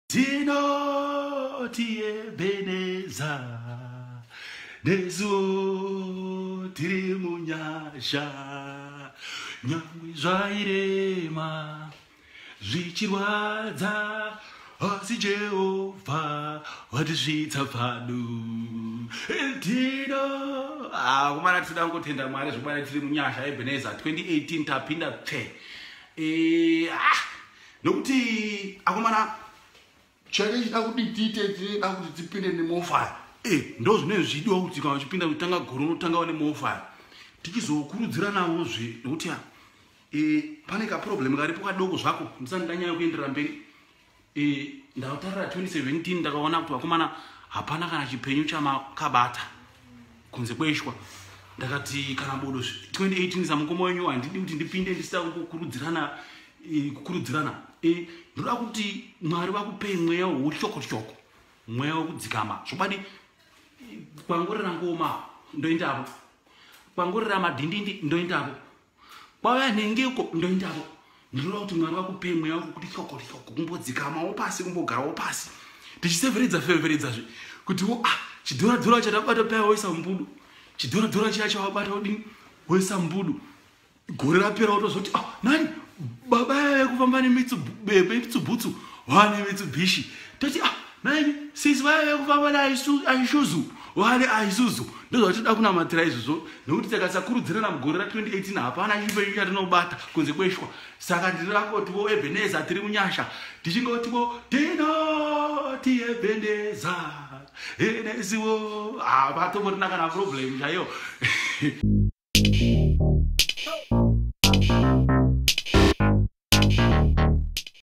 Tinoti Ebeneza Nezuo tiri munyasha nyangwe zvairema zvichirwadza asi Jehovha watisvitsa pano ndino kumana tinoda kutenda Mwari zvobana tiri munyasha Ebeneza 2018 tapinda nokuti akomana challenge da kuti tite da kuti tipinde neMoFire ndo zvine zvidiwa kuti kana uchipinda kutanga goro unotanga wane MoFire tichizokurudzira nawo nokuti pane ka problem karipo kadoko zvako musandanyanya kuenderera mberi ndautarira 2017 ndakaona kuti vakomana hapana kana chipenyu chamakabata kunze kweshwa ndakati kana bodo 2018 samukomo wenyu handidi kuti ndipinde ndisita kukurudzirana ndoda kuti Mwari vakupe mweya weushoko mweya wekudzikama zvobadi kwangorera ngoma ndoendapo kwangorera madhindindi ndoendapo kwauya nhengeko ndoendapo ndinoda kuti Mwari vakupe mweya wekuti shoko kumbodzikamawo pasi kumbogarawo pasi tichiseveredzazve kuti chidhoradhora chatabata paya woisa mbudu chidhoradhora chiya chawabata udini woisa mbudu gore rapera utozoti nani baba yekufamba nemitsubhutsu wane Mitsubishi toti nani sisi vaya kufamba naIsuzu wane Isuzu ndozvatida kunamatira izvozvo nokuti takasakurudzirana mugore ra2018 hapana chipenyu chatinobata kunze kweshwa saka ndinodakotivo Ebeneza tiri munyasha tichingotivo tinoti Ebeneza enezivo patomorina kana problem chaiyo